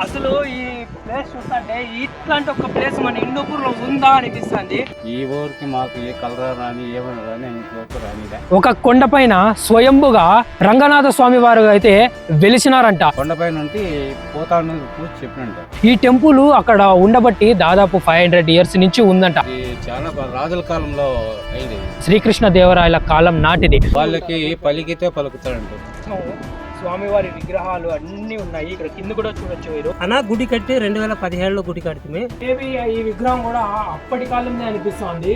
అసలు ఈ ప్లేస్ చూస్తుంటే ఇట్లాంటి ఒక ప్లేస్ మన హిందూపూర్ లో ఉందా అనిపిస్తుంది. ఈ ఊరికి మాకు ఏ కలర్ రాని ఏమైనా రాని ఇంతవరకు రానిలే. ఒక కొండపైన స్వయంభుగా రంగనాథ స్వామి వారు అయితే వెలిసినారంట. కొండపై నుండి పోతాను చెప్పినంట. ఈ టెంపుల్ అక్కడ ఉండబట్టి దాదాపు 500 ఇయర్స్ నుంచి ఉందంట. ఇది చాలా రాజుల కాలంలో అయింది. శ్రీకృష్ణ దేవరాయల కాలం నాటిది. వాళ్ళకి పలికితే పలుకుతాడంట. స్వామివారి విగ్రహాలు అన్ని ఉన్నాయి. ఇక్కడ కింద కూడా చూడొచ్చు. మీరు అనా గుడి కట్టి 2017లో గుడి కడితే ఈ విగ్రహం కూడా అప్పటి కాలంలో అనిపిస్తుంది.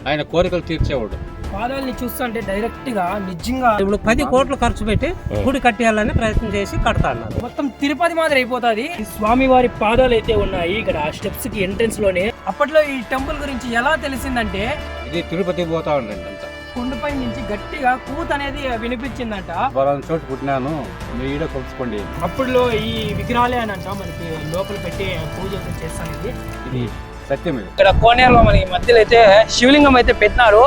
ఆయన కోరికలు తీర్చేవాడు. పాదాలని చూస్తుంటే డైరెక్ట్ గా నిజంగా ఇప్పుడు 10 కోట్లు ఖర్చు పెట్టి గుడి కట్టేయాలని ప్రయత్నం చేసి కడతా అన్నారు. మొత్తం తిరుపతి మాదిరి అయిపోతుంది. స్వామివారి పాదాలు అయితే ఉన్నాయి ఇక్కడ స్టెప్స్ కి ఎంట్రెన్స్ లోనే. అప్పట్లో ఈ టెంపుల్ గురించి ఎలా తెలిసిందంటే ఇది తిరుపతి పోతా ఉండండి అంత. కొండపై నుంచి గట్టిగా కూత అనేది వినిపించిందంట. బలం చోటు పుట్టినాను మీరు కొలుచుకోండి. అప్పుడులో ఈ విగ్రహాలే అని అంట మనకి లోపల పెట్టి పూజ చేస్తాను. ఇది సత్యం. ఇక్కడ కోనేరులో మనకి మధ్యలో అయితే శివలింగం అయితే పెట్టినారు.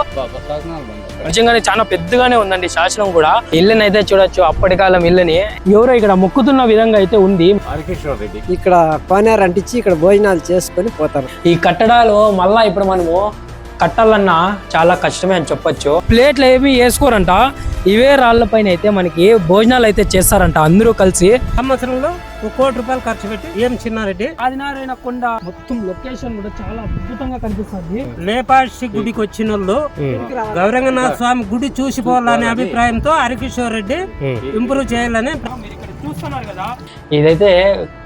నిజంగానే చాలా పెద్దగానే ఉందండి శాసనం కూడా. ఇల్లుని అయితే చూడొచ్చు, అప్పటి కాలం ఇల్లుని. ఎవరో ఇక్కడ మొక్కుతున్న విధంగా అయితే ఉంది. హరికిషోర్ రెడ్డి ఇక్కడ కోనేరు అంటించి ఇక్కడ భోజనాలు చేసుకొని పోతారు. ఈ కట్టడాలు మళ్ళా ఇప్పుడు మనము కట్టాలన్నా చాలా కష్టమే అని చెప్పొచ్చు. ప్లేట్లు ఏమి వేసుకోరంట. ఇవే రాళ్ల పైన అయితే మనకి భోజనాలు అయితే చేస్తారంట అందరూ కలిసి. సంవత్సరంలో 1 కోటి రూపాయలు ఖర్చు పెట్టి ఏం చిన్నారెడ్డి ఆదినారాయణ కొండ మొత్తం లొకేషన్ కూడా చాలా అద్భుతంగా కనిపిస్తుంది. లేపాక్షి గుడికి వచ్చిన వాళ్ళు గౌరంగనాథ స్వామి గుడి చూసిపోవాలనే అభిప్రాయంతో హరికిషోర్ రెడ్డి ఇంప్రూవ్ చేయాలని చూస్తున్నారు కదా. ఇదైతే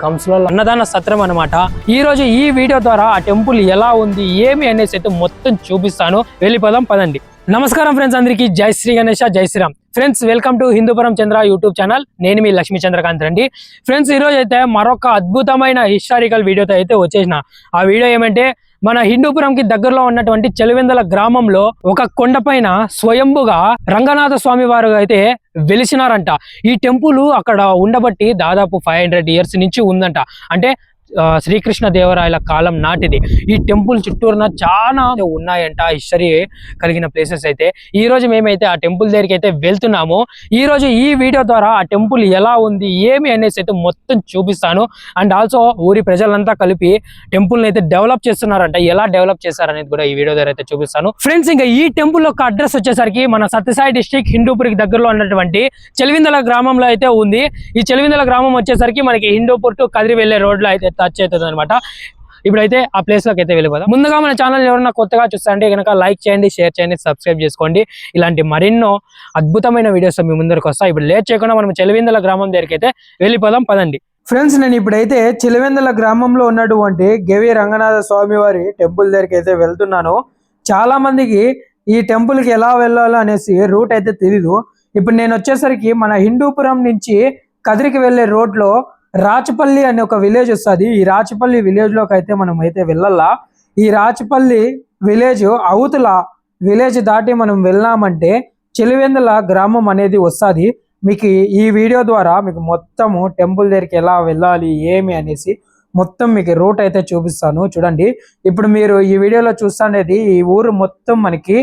కంసుల అన్నదాన సత్రం అన్నమాట. ఈ రోజు ఈ వీడియో ద్వారా ఆ టెంపుల్ ఎలా ఉంది ఏమి అనేసి అయితే మొత్తం చూపిస్తాను. వెళ్ళిపోదాం పదండి. నమస్కారం ఫ్రెండ్స్, అందరికీ జై శ్రీ గణేష, జై Shriram. Friends, welcome to Hindupuram Chandra YouTube channel. నేను మీ లక్ష్మీ చంద్రకాంత్ అండి. ఫ్రెండ్స్, ఈ రోజు అయితే మరొక అద్భుతమైన హిస్టారికల్ వీడియోతో అయితే వచ్చేసిన. ఆ వీడియో ఏమంటే మన హిందూపురంకి దగ్గరలో ఉన్నటువంటి చెలివెందల గ్రామంలో ఒక కొండపైన స్వయంభుగా రంగనాథ స్వామి వారు అయితే వెలిసినారంట. ఈ టెంపుల్ అక్కడ ఉండబట్టి దాదాపు 500 ఇయర్స్ నుంచి ఉందంట. అంటే శ్రీకృష్ణ దేవరాయల కాలం నాటిది. ఈ టెంపుల్ చుట్టూరున చాలా ఉన్నాయంట హిస్టరీ కలిగిన ప్లేసెస్ అయితే. ఈ రోజు మేమైతే ఆ టెంపుల్ దగ్గరికి అయితే వెళ్తున్నాము. ఈ రోజు ఈ వీడియో ద్వారా ఆ టెంపుల్ ఎలా ఉంది ఏమి అనేసి అయితే మొత్తం చూపిస్తాను. అండ్ ఆల్సో ఊరి ప్రజలంతా కలిపి టెంపుల్ అయితే డెవలప్ చేస్తున్నారంట. ఎలా డెవలప్ చేస్తారనేది కూడా ఈ వీడియో ద్వారా అయితే చూపిస్తాను. ఫ్రెండ్స్, ఇంకా ఈ టెంపుల్ యొక్క అడ్రస్ వచ్చేసరికి మన సత్యసాయి డిస్ట్రిక్ట్ హిందూపూర్కి దగ్గరలో ఉన్నటువంటి చెలివిందల గ్రామంలో అయితే ఉంది. ఈ చెలివిందల గ్రామం వచ్చేసరికి మనకి హిందూపూర్ టు కదిరి వెళ్లే రోడ్ లో అయితే టచ్ అవుతుంది అనమాట. ఇప్పుడైతే ఆ ప్లేస్ లోకి అయితే వెళ్ళిపోదాం. ముందుగా మన ఛానల్ ఎవరైనా కొత్తగా చూస్తారంటే కనుక లైక్ చేయండి, షేర్ చేయండి, సబ్స్క్రైబ్ చేసుకోండి. ఇలాంటి మరెన్నో అద్భుతమైన వీడియోస్ మీ ముందరకు వస్తాయి. ఇప్పుడు లేట్ చేయకుండా మనం చెలివిందల గ్రామం దగ్గరికి అయితే వెళ్ళిపోదాం పదండి. ఫ్రెండ్స్, నేను ఇప్పుడైతే చెలివెందల గ్రామంలో ఉన్నటువంటి గవి రంగనాథ స్వామి వారి టెంపుల్ దగ్గరికి అయితే వెళ్తున్నాను. చాలా మందికి ఈ టెంపుల్ కి ఎలా వెళ్ళాలో అనేసి రూట్ అయితే తెలీదు. ఇప్పుడు నేను వచ్చేసరికి మన హిందూపురం నుంచి కదిరికి వెళ్లే రోడ్ లో రాచపల్లి అనే ఒక విలేజ్ వస్తుంది. ఈ రాచపల్లి విలేజ్ లోకి అయితే మనం అయితే వెళ్ళాలా. ఈ రాచపల్లి విలేజ్ అవతల విలేజ్ దాటి మనం వెళ్ళామంటే చెలివెందల గ్రామం అనేది వస్తుంది. మీకు ఈ వీడియో ద్వారా మీకు మొత్తము టెంపుల్ దగ్గరికి ఎలా వెళ్ళాలి ఏమి అనేసి మొత్తం మీకు రూట్ అయితే చూపిస్తాను. చూడండి, ఇప్పుడు మీరు ఈ వీడియోలో చూస్తుండేది ఈ ఊరు మొత్తం మనకి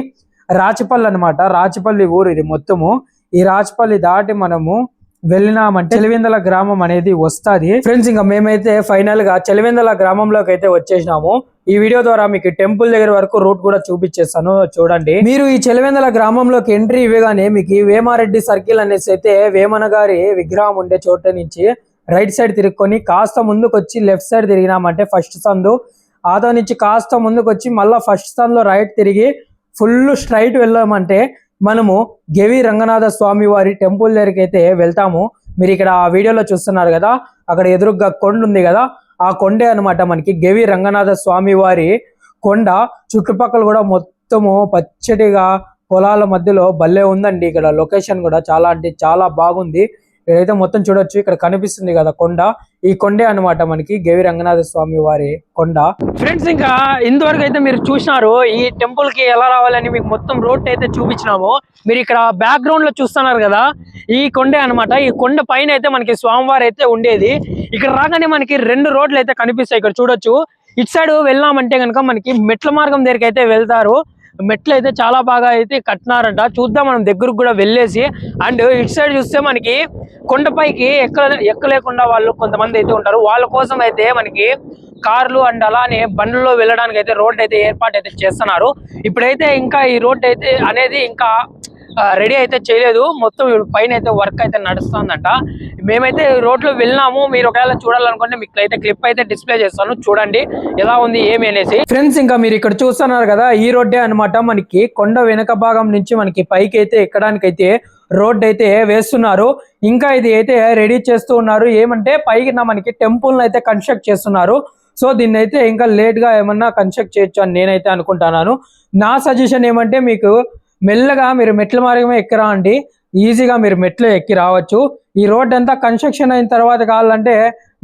రాచపల్లి అనమాట. రాచపల్లి ఊరు ఇది మొత్తము. ఈ రాచపల్లి దాటి మనము వెళ్ళినామంటే చెలివెందల గ్రామం అనేది వస్తుంది. ఫ్రెండ్స్, ఇంకా మేమైతే ఫైనల్ గా చెలివెందల గ్రామంలోకి అయితే వచ్చేసినాము. ఈ వీడియో ద్వారా మీకు టెంపుల్ దగ్గర వరకు రూట్ కూడా చూపించేస్తాను. చూడండి, మీరు ఈ చెలివెందల గ్రామంలోకి ఎంట్రీ ఇవ్వగానే మీకు వేమారెడ్డి సర్కిల్ అనేసి అయితే వేమన గారి విగ్రహం ఉండే చోట నుంచి రైట్ సైడ్ తిరుక్కొని కాస్త ముందుకు వచ్చి లెఫ్ట్ సైడ్ తిరిగినామంటే ఫస్ట్ సందు. ఆదో నుంచి కాస్త ముందుకు వచ్చి మళ్ళా ఫస్ట్ సందులో రైట్ తిరిగి ఫుల్ స్ట్రైట్ వెళ్ళామంటే మనము గవి రంగనాథ స్వామి వారి టెంపుల్ దగ్గరికి అయితే వెళ్తాము. మీరు ఇక్కడ ఆ వీడియోలో చూస్తున్నారు కదా, అక్కడ ఎదురుగా కొండ ఉంది కదా, ఆ కొండే అనమాట మనకి గవి రంగనాథ స్వామి వారి కొండ. చుట్టుపక్కల కూడా మొత్తము పచ్చడిగా పొలాల మధ్యలో భలే ఉందండి. ఇక్కడ లొకేషన్ కూడా చాలా అంటే చాలా బాగుంది. ఇదైతే మొత్తం చూడొచ్చు, ఇక్కడ కనిపిస్తుంది కదా కొండ, ఈ కొండే అనమాట మనకి గవి రంగనాథ స్వామి వారి కొండ. ఫ్రెండ్స్, ఇంకా ఇంతవరకు అయితే మీరు చూసినారు ఈ టెంపుల్ కి ఎలా రావాలని మీకు మొత్తం రోడ్ అయితే చూపించినాము. మీరు ఇక్కడ బ్యాక్ గ్రౌండ్ లో చూస్తున్నారు కదా, ఈ కొండే అనమాట. ఈ కొండ పైన అయితే మనకి స్వామివారు అయితే ఉండేది. ఇక్కడ రాగానే మనకి 2 రోడ్లు అయితే కనిపిస్తాయి. ఇక్కడ చూడొచ్చు, ఇటు సైడ్ వెళ్ళామంటే కనుక మనకి మెట్ల మార్గం దగ్గరికి అయితే వెళ్తారు. మెట్లు అయితే చాలా బాగా అయితే కట్టినారంట. చూద్దాం మనం దగ్గరకు కూడా వెళ్ళేసి. అండ్ ఇటు సైడ్ చూస్తే మనకి కొండపైకి ఎక్కలేకుండా వాళ్ళు కొంతమంది అయితే ఉంటారు. వాళ్ళ కోసం అయితే మనకి కార్లు అండ్ అలానే బండ్లలో వెళ్ళడానికి అయితే రోడ్ అయితే ఏర్పాటు అయితే చేస్తున్నారు. ఇప్పుడైతే ఇంకా ఈ రోడ్ అయితే అనేది ఇంకా రెడీ అయితే చేయలేదు. మొత్తం పైన అయితే వర్క్ అయితే నడుస్తుందంట. మేమైతే రోడ్లో వెళ్ళినాము. మీరు ఒకవేళ చూడాలనుకుంటే మీకు అయితే క్లిప్ అయితే డిస్ప్లే చేస్తాను, చూడండి ఎలా ఉంది ఏమి అనేసి. ఫ్రెండ్స్, ఇంకా మీరు ఇక్కడ చూస్తున్నారు కదా, ఈ రోడ్డే అనమాట. మనకి కొండ వెనక భాగం నుంచి మనకి పైకి అయితే ఎక్కడానికి అయితే రోడ్ అయితే వేస్తున్నారు. ఇంకా ఇది అయితే రెడీ చేస్తూ ఉన్నారు. ఏమంటే పైకి మనకి టెంపుల్ అయితే కన్స్ట్రక్ట్ చేస్తున్నారు. సో దీన్ని అయితే ఇంకా లేట్ గా ఏమన్నా కన్స్ట్రక్ట్ చేయొచ్చు అని నేనైతే అనుకుంటున్నాను. నా సజెషన్ ఏమంటే మీకు మెల్లగా మీరు మెట్ల మార్గమే ఎక్కిరా అండి. ఈజీగా మీరు మెట్లు ఎక్కి రావచ్చు. ఈ రోడ్ అంతా కన్స్ట్రక్షన్ అయిన తర్వాత కావాలంటే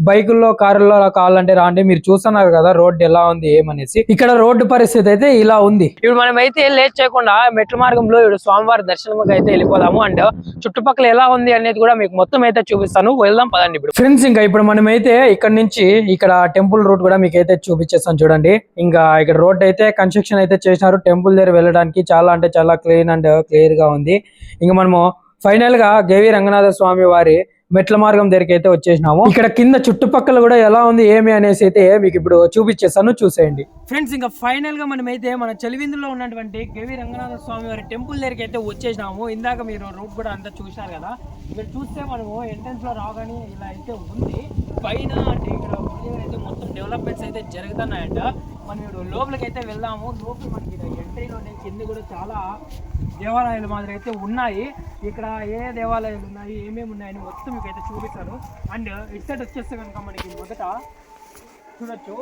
బైకుల్లో కారుల్లో కావాలంటే రాండి. మీరు చూస్తున్నారు కదా రోడ్డు ఎలా ఉంది ఏమనేసి. ఇక్కడ రోడ్డు పరిస్థితి అయితే ఇలా ఉంది. ఇప్పుడు మనం అయితే లేట్ చేయకుండా మెట్ల మార్గంలో ఇప్పుడు స్వామివారి దర్శనంకి అయితే వెళ్ళిపోదాము. అండ్ చుట్టుపక్కల ఎలా ఉంది అనేది కూడా మీకు మొత్తం అయితే చూపిస్తాను. వెళ్దాం పదండి. ఇప్పుడు ఫ్రెండ్స్, ఇంకా ఇప్పుడు మనం అయితే ఇక్కడ నుంచి ఇక్కడ టెంపుల్ రూట్ కూడా మీకు అయితే చూపించేస్తాను చూడండి. ఇంకా ఇక్కడ రోడ్ అయితే కన్స్ట్రక్షన్ అయితే చేసినారు. టెంపుల్ దగ్గర వెళ్ళడానికి చాలా అంటే చాలా క్లీన్ అండ్ క్లియర్ గా ఉంది. ఇంకా మనము ఫైనల్ గా కేవీ రంగనాథ స్వామి వారి మెట్ల మార్గం దగ్గరికి అయితే వచ్చేసినాము. ఇక్కడ కింద చుట్టుపక్కల కూడా ఎలా ఉంది ఏమి అనేసి అయితే మీకు ఇప్పుడు చూపించేస్తాను, చూసేయండి. ఫ్రెండ్స్, ఇంకా ఫైనల్ గా మనం అయితే మన చలివిందులో ఉన్నటువంటి కేవీ రంగనాథ స్వామి వారి టెంపుల్ దగ్గరికి అయితే వచ్చేసినాము. ఇందాక మీరు రోడ్ కూడా అంతా చూసినారు కదా. ఇక్కడ చూస్తే మనము ఎంట్రన్స్ లో రాగానే ఇలా అయితే ఉంది. పైన అంటే ఇక్కడ అయితే మొత్తం డెవలప్మెంట్స్ అయితే జరుగుతున్నాయంట. మనం ఇప్పుడు లోపలికి అయితే వెళ్దాము. లోపల మనకి ఎంట్రీలోనే కింద కూడా చాలా దేవాలయాలు మాదిరి అయితే ఉన్నాయి. ఇక్కడ ఏ దేవాలయాలు ఉన్నాయి ఏమేమి ఉన్నాయని మొత్తం మీకు అయితే చూపిస్తాను. అండ్ ఇటు సైడ్ వచ్చేస్తే కనుక మనకి మొదట చూడొచ్చు,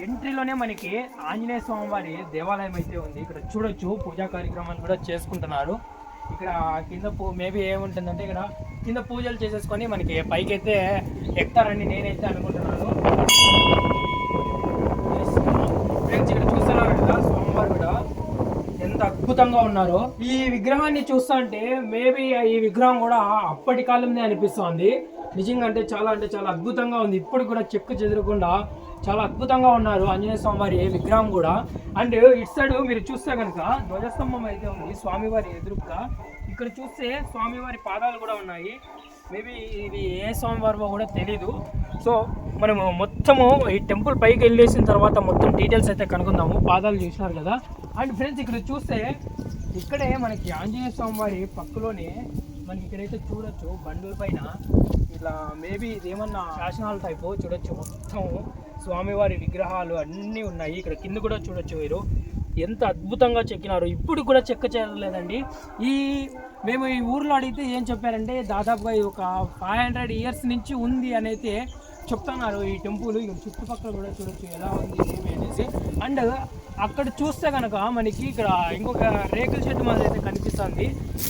ఎంట్రీలోనే మనకి ఆంజనేయ స్వామి వారి దేవాలయం అయితే ఉంది. ఇక్కడ చూడొచ్చు పూజా కార్యక్రమాలు కూడా చేసుకుంటున్నారు. ఇక్కడ కింద మేబీ ఏముంటుందంటే ఇక్కడ కింద పూజలు చేసేసుకొని మనకి పైకి అయితే ఎక్కుతారని నేనైతే అనుకుంటున్నాను. ఫ్రెండ్స్, ఇక్కడ చూస్తున్నారు కదా స్వామివారు కూడా ఎంత అద్భుతంగా ఉన్నారు. ఈ విగ్రహాన్ని చూస్తా అంటే మేబీ ఈ విగ్రహం కూడా అప్పటి కాలంలో అనిపిస్తుంది. నిజంగా అంటే చాలా అద్భుతంగా ఉంది. ఇప్పుడు కూడా చెక్కు చెదరకుండా చాలా అద్భుతంగా ఉన్నారు ఆంజనేయ స్వామి వారి విగ్రహం కూడా. అండ్ ఇటు సైడ్ మీరు చూస్తే కనుక ధ్వజస్తంభం అయితే ఉంది స్వామివారి ఎదురుగా. ఇక్కడ చూస్తే స్వామివారి పాదాలు కూడా ఉన్నాయి. మేబీ ఇది ఏ స్వామివారివో కూడా తెలీదు. సో మనము మొత్తము ఈ టెంపుల్ పైకి వెళ్ళేసిన తర్వాత మొత్తం డీటెయిల్స్ అయితే కనుక్కుందాము. పాదాలు చూసినారు కదా. అండ్ ఫ్రెండ్స్, ఇక్కడ చూస్తే ఇక్కడే మనకి ఆంజనేయ స్వామి వారి పక్కలోనే మనకి ఇక్కడైతే చూడొచ్చు బండుల పైన ఇట్లా మేబీ ఇదేమన్నా శాసనాల టైపు చూడొచ్చు. మొత్తం స్వామివారి విగ్రహాలు అన్నీ ఉన్నాయి. ఇక్కడ కింద కూడా చూడొచ్చు మీరు ఎంత అద్భుతంగా చెక్కినారు. ఇప్పుడు కూడా చెక్క చేయలేదండి. మేము ఈ ఊర్లో అడిగితే ఏం చెప్పారంటే దాదాపుగా ఒక 500 years నుంచి ఉంది అని అయితే చెప్తున్నారు ఈ టెంపుల్. ఇక చుట్టుపక్కల కూడా చూడొచ్చు ఎలా ఉంది ఏమి అనేసి. అండ్ అక్కడ చూస్తే కనుక మనకి ఇక్కడ ఇంకొక రేకుల షెడ్ మాదిరి అయితే కనిపిస్తుంది.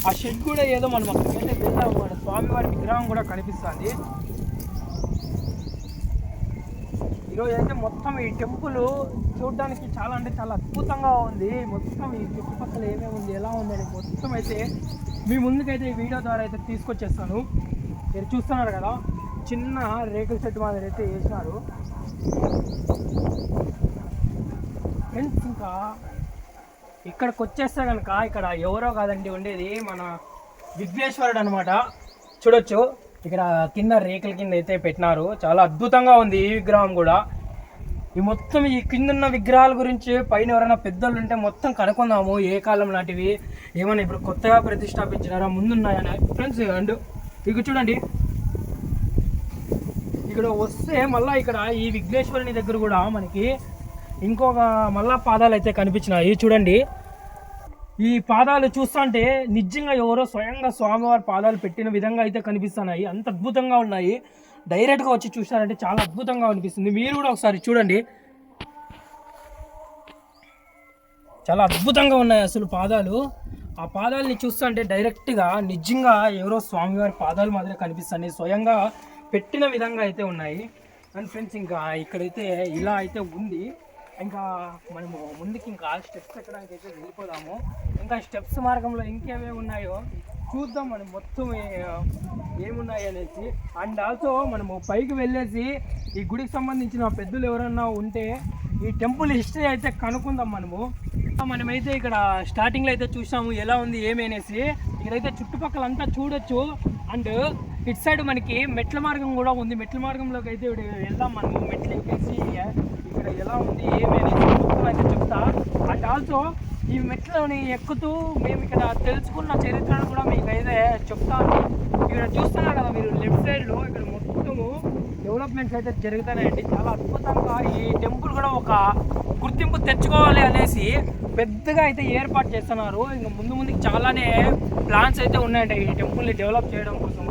ఆ షెడ్ కూడా ఏదో మనం అక్కడికైతే వెళ్తాము. మన స్వామివారి విగ్రహం కూడా కనిపిస్తుంది. ఈరోజు అయితే మొత్తం ఈ టెంపుల్ చూడడానికి చాలా అంటే చాలా అద్భుతంగా ఉంది. మొత్తం ఈ చుట్టుపక్కల ఏమేమి ఉంది ఎలా ఉందని మొత్తం అయితే మీ ముందుకైతే ఈ వీడియో ద్వారా అయితే తీసుకొచ్చేస్తాను. మీరు చూస్తున్నారు కదా చిన్న రేకుల షెడ్ మాదిరి అయితే వేసినారు. ఫ్రెండ్స్, ఇంకా ఇక్కడికి వచ్చేస్తే కనుక ఇక్కడ ఎవరో కాదండి ఉండేది మన విఘ్నేశ్వరుడు అనమాట. చూడొచ్చు ఇక్కడ కింద రేకుల కింద అయితే పెట్టినారు. చాలా అద్భుతంగా ఉంది ఈ విగ్రహం కూడా. ఈ మొత్తం ఈ కిందున్న విగ్రహాల గురించి పైన ఎవరైనా పెద్దోళ్ళు ఉంటే మొత్తం కనుక్కుందాము. ఏ కాలం నాటివి ఏమైనా ఇప్పుడు కొత్తగా ప్రతిష్టాపించినారా ముందున్నాయని. ఫ్రెండ్స్, అండ్ ఇక చూడండి ఇక్కడ వస్తే మళ్ళీ ఇక్కడ ఈ విఘ్నేశ్వరుని దగ్గర కూడా మనకి ఇంకొక మళ్ళా పాదాలు అయితే కనిపించినాయి. చూడండి ఈ పాదాలు చూస్తుంటే నిజంగా ఎవరో స్వయంగా స్వామివారి పాదాలు పెట్టిన విధంగా అయితే కనిపిస్తున్నాయి. అంత అద్భుతంగా ఉన్నాయి. డైరెక్ట్గా వచ్చి చూసారంటే చాలా అద్భుతంగా అనిపిస్తుంది. మీరు కూడా ఒకసారి చూడండి, చాలా అద్భుతంగా ఉన్నాయి అసలు పాదాలు. ఆ పాదాలని చూస్తుంటే డైరెక్ట్గా నిజంగా ఎవరో స్వామివారి పాదాలు మాదిరి కనిపిస్తున్నాయి. స్వయంగా పెట్టిన విధంగా అయితే ఉన్నాయి. అండ్ ఫ్రెండ్స్, ఇంకా ఇక్కడైతే ఇలా అయితే ఉంది. ఇంకా మనము ముందుకి ఇంకా స్టెప్స్ ఎక్కడానికి అయితే వెళ్ళిపోదాము. ఇంకా స్టెప్స్ మార్గంలో ఇంకేమేమి ఉన్నాయో చూద్దాం మనం మొత్తం ఏమున్నాయి అనేసి. అండ్ ఆల్సో మనము పైకి వెళ్ళేసి ఈ గుడికి సంబంధించిన పెద్దలు ఎవరన్నా ఉంటే ఈ టెంపుల్ హిస్టరీ అయితే కనుక్కుందాం మనము. మనమైతే ఇక్కడ స్టార్టింగ్ లో అయితే చూసాము ఎలా ఉంది ఏమి అనేసి. ఇక్కడైతే చుట్టుపక్కల అంతా చూడొచ్చు. అండ్ ఇటు సైడ్ మనకి మెట్ల మార్గం కూడా ఉంది. మెట్ల మార్గంలోకి అయితే వెళ్దాం మనము. మెట్లు ఎక్కేసి ఇక్కడ ఎలా ఉంది ఏమి అనేసి మొత్తం అయితే చెప్తా. అండ్ ఆల్సో ఈ మెట్లని ఎక్కుతూ మేము ఇక్కడ తెలుసుకున్న చరిత్రను కూడా మీకు అయితే చెప్తాను. ఇక్కడ చూస్తున్నారు కదా మీరు లెఫ్ట్ సైడ్లో ఇక్కడ మొత్తము డెవలప్మెంట్స్ అయితే జరుగుతున్నాయండి. చాలా అద్భుతంగా ఈ టెంపుల్ కూడా ఒక గుర్తింపు తెచ్చుకోవాలి అనేసి పెద్దగా అయితే ఏర్పాటు చేస్తున్నారు. ఇంకా ముందుకి చాలానే ప్లాన్స్ అయితే ఉన్నాయండి ఈ టెంపుల్ని డెవలప్ చేయడం కోసం.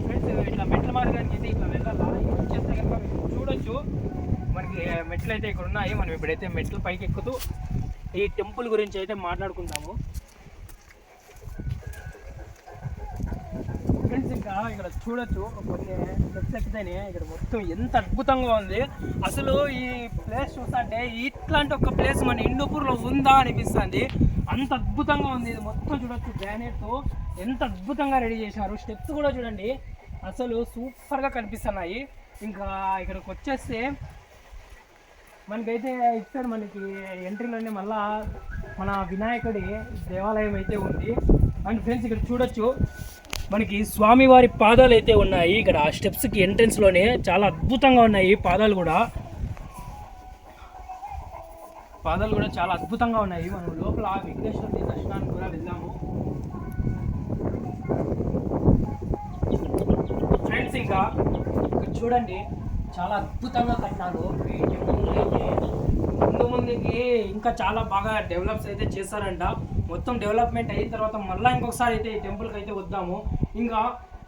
ఫ్రెండ్స్ ఇట్లా మెట్ల మార్గానికి అయితే ఇట్లా వెళ్ళాలా. వచ్చేస్తే కనుక మీరు చూడొచ్చు మనకి మెట్లు అయితే ఇక్కడ ఉన్నాయి. మనం ఇప్పుడైతే మెట్లు పైకి ఎక్కుతూ ఈ టెంపుల్ గురించి అయితే మాట్లాడుకుంటాము. ఫ్రెండ్స్ ఇంకా ఇక్కడ చూడొచ్చు కొన్ని స్టెప్స్ ఎక్కితేనే ఇక్కడ మొత్తం ఎంత అద్భుతంగా ఉంది. అసలు ఈ ప్లేస్ చూస్తుంటే ఇట్లాంటి ఒక ప్లేస్ మన హిందూపూర్లో ఉందా అనిపిస్తుంది. అంత అద్భుతంగా ఉంది. ఇది మొత్తం చూడొచ్చు గ్రానైట్తో ఎంత అద్భుతంగా రెడీ చేశారు. స్టెప్స్ కూడా చూడండి అసలు సూపర్గా కనిపిస్తున్నాయి. ఇంకా ఇక్కడికి వచ్చేస్తే మనకైతే ఇక్కడ మనకి ఎంట్రీలోనే మళ్ళా మన వినాయకుడి దేవాలయం అయితే ఉంది. అండ్ ఫ్రెండ్స్ ఇక్కడ చూడొచ్చు మనకి స్వామివారి పాదాలు అయితే ఉన్నాయి. ఇక్కడ ఆ స్టెప్స్కి ఎంట్రన్స్లోనే చాలా అద్భుతంగా ఉన్నాయి. పాదాలు కూడా చాలా అద్భుతంగా ఉన్నాయి. మనం లోపల విఘ్నేశ్వరుడి దర్శనానికి కూడా వెళ్దాము. ఫ్రెండ్స్ ఇంకా ఇక్కడ చూడండి చాలా అద్భుతంగా కట్టినారు ఈ టెంపుల్ అయితే. ముందుకి ఇంకా చాలా బాగా డెవలప్స్ అయితే చేస్తారంట. మొత్తం డెవలప్మెంట్ అయిన తర్వాత మళ్ళీ ఇంకొకసారి అయితే ఈ టెంపుల్కి అయితే వద్దాము. ఇంకా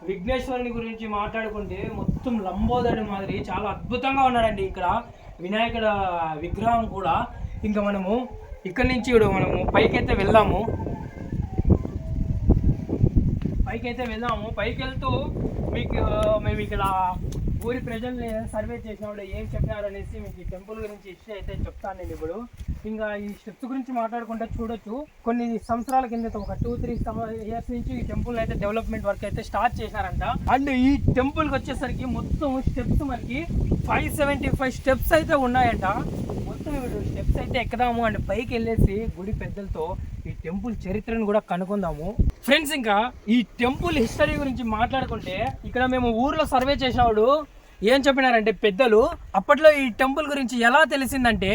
విఘ్నేశ్వరుని గురించి మాట్లాడుకుంటే మొత్తం లంబోదరుడి మాదిరి చాలా అద్భుతంగా ఉన్నాడండి ఇక్కడ వినాయకుడు విగ్రహం కూడా. ఇంకా మనము ఇక్కడి నుంచి ఇప్పుడు మనము పైకైతే వెళ్దాము. పైకి వెళ్తూ మీకు మేము ఇక్కడ ఊరి ప్రజల్ని సర్వే చేసినప్పుడు ఏం చెప్పినారు అనేసి మీకు ఈ టెంపుల్ గురించి హిస్టరీ అయితే చెప్తాను నేను ఇప్పుడు. ఇంకా ఈ స్టెప్స్ గురించి మాట్లాడుకుంటే చూడొచ్చు కొన్ని సంవత్సరాల కింద ఒక 2-3 ఇయర్స్ నుంచి ఈ టెంపుల్ అయితే డెవలప్మెంట్ వర్క్ అయితే స్టార్ట్ చేశారంట. అండ్ ఈ టెంపుల్కి వచ్చేసరికి మొత్తం స్టెప్స్ మనకి 575 స్టెప్స్ అయితే ఉన్నాయంట. మొత్తం ఇప్పుడు స్టెప్స్ అయితే ఎక్కుదాము అండ్ పైకి వెళ్ళేసి గుడి పెద్దలతో ఈ టెంపుల్ చరిత్రను కూడా కనుక్కుందాము. ఫ్రెండ్స్ ఇంకా ఈ టెంపుల్ హిస్టరీ గురించి మాట్లాడుకుంటే ఇక్కడ మేము ఊర్లో సర్వే చేసినప్పుడు ఏం చెప్పినారంటే పెద్దలు అప్పట్లో ఈ టెంపుల్ గురించి ఎలా తెలిసిందంటే